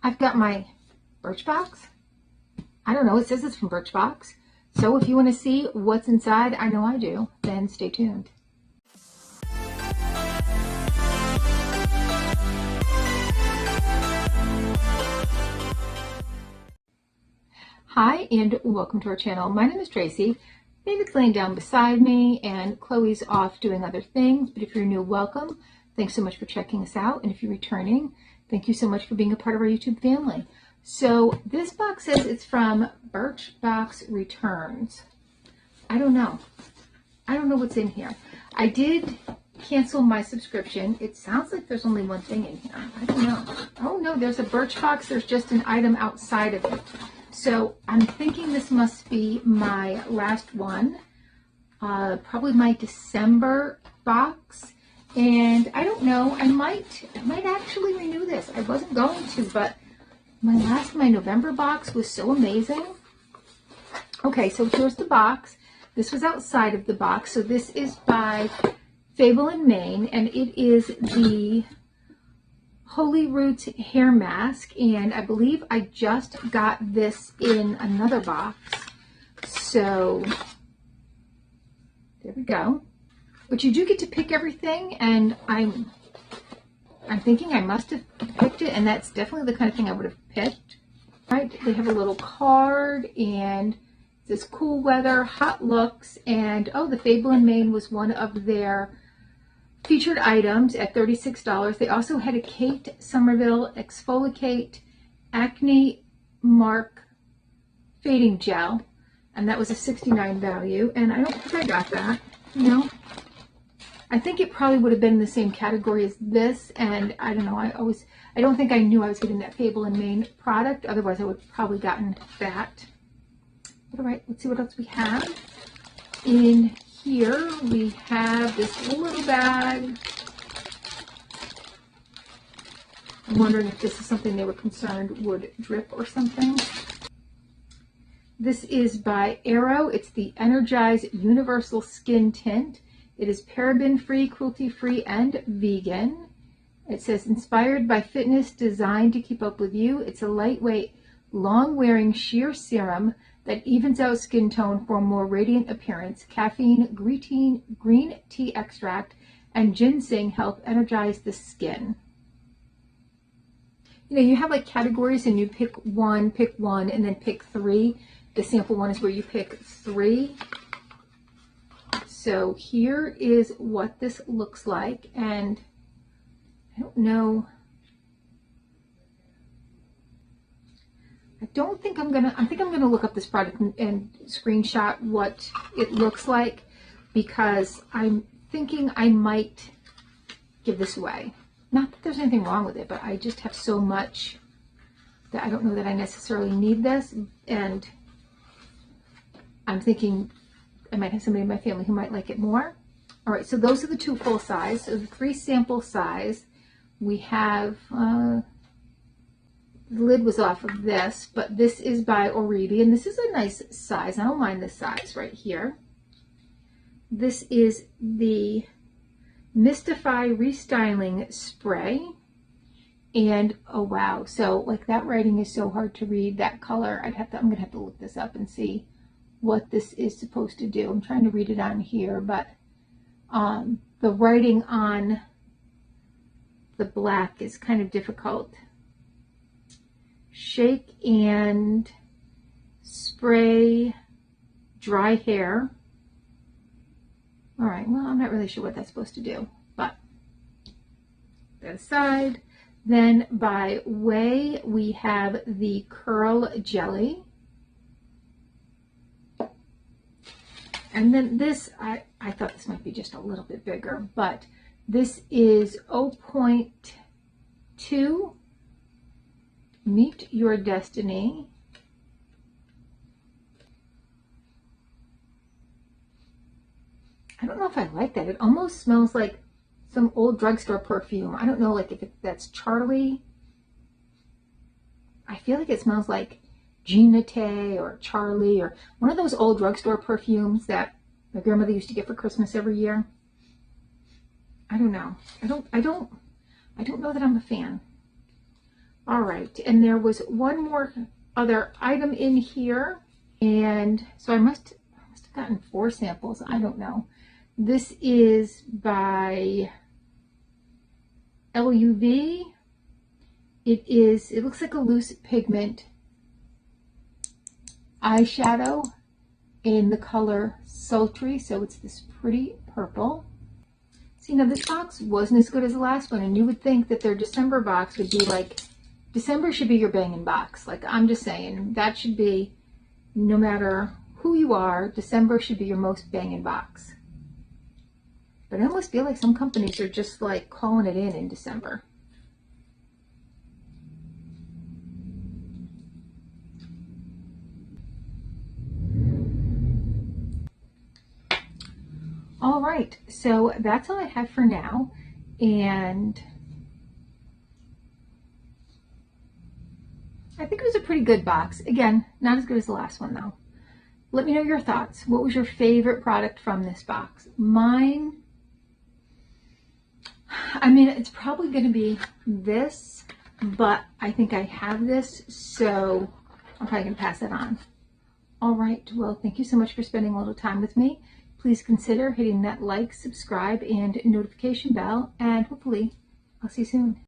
I've got my Birchbox. I don't know, it says it's from Birchbox. So if you want to see what's inside, I know I do, then stay tuned. Hi, and welcome to our channel. My name is Tracy. David's laying down beside me, and Chloe's off doing other things. But if you're new, welcome. Thanks so much for checking us out. And if you're returning, thank you so much for being a part of our YouTube family. So this box says it's from Birchbox Returns. I don't know. I don't know what's in here. I did cancel my subscription. It sounds like there's only one thing in here. I don't know. Oh no, there's a Birchbox. There's just an item outside of it. So I'm thinking this must be my last one, probably my December box. And I don't know, I might actually renew this. I wasn't going to, but my November box was so amazing. Okay, so here's the box. This was outside of the box. So this is by Fable & Mane, and it is the Holy Roots hair mask, and I believe I just got this in another box. So there we go. But you do get to pick everything, and I'm thinking I must have picked it, and that's definitely the kind of thing I would have picked. Right? They have a little card, and it says cool weather, hot looks, and oh, the Fable & Mane was one of their featured items at $36. They also had a Kate Somerville Exfoliate Acne Mark Fading Gel, and that was a $69 value, and I don't think I got that. No, I think it probably would have been in the same category as this, and I don't know, I don't think I knew I was getting that Fable & Mane product, otherwise I would have probably gotten that. All right, let's see what else we have. In here we have this little bag. I'm wondering if this is something they were concerned would drip or something. This is by Arrow. It's the Energize Universal Skin Tint. It is paraben-free, cruelty-free, and vegan. It says inspired by fitness, designed to keep up with you. It's a lightweight, long-wearing sheer serum that evens out skin tone for a more radiant appearance. Caffeine, green tea extract, and ginseng help energize the skin. You know, you have like categories and you pick one, and then pick three. The sample one is where you pick three. So here is what this looks like, and I don't know. I think I'm gonna look up this product and screenshot what it looks like, because I'm thinking I might give this away. Not that there's anything wrong with it, but I just have so much that I don't know that I necessarily need this, and I'm thinking I might have somebody in my family who might like it more. All right, so those are the two full size. So the 3 sample size, we have, the lid was off of this, but this is by Oribi, and this is a nice size. I don't mind this size right here. This is the Mystify Restyling Spray, and oh wow, so like that writing is so hard to read, that color. I'm gonna have to look this up and see what this is supposed to do. I'm trying to read it on here, but the writing on the black is kind of difficult. Shake and spray dry hair. All right, well, I'm not really sure what that's supposed to do, but that aside. Then by Way, we have the Curl Jelly. And then this, I thought this might be just a little bit bigger, but this is 0.2 Meet Your Destiny. I don't know if I like that. It almost smells like some old drugstore perfume. I don't know, like if that's Charlie. I feel like it smells like Ginate or Charlie or one of those old drugstore perfumes that my grandmother used to get for Christmas every year. I don't know. I don't know that I'm a fan. All right, and there was one more other item in here, and so I must have gotten 4 samples. I don't know. This is by LUV. It looks like a loose pigment eyeshadow in the color Sultry, so it's this pretty purple. See, now this box wasn't as good as the last one, and you would think that their December box would be like, December should be your banging box. Like, I'm just saying, that should be, no matter who you are, December should be your most banging box. But I almost feel like some companies are just like calling it in December. All right, so that's all I have for now, and I think it was a pretty good box. Again, not as good as the last one though. Let me know your thoughts. What was your favorite product from this box? Mine, I mean, it's probably going to be this, but I think I have this, so I'm probably going to pass it on. All right, well, thank you so much for spending a little time with me. Please consider hitting that like, subscribe, and notification bell, and hopefully I'll see you soon.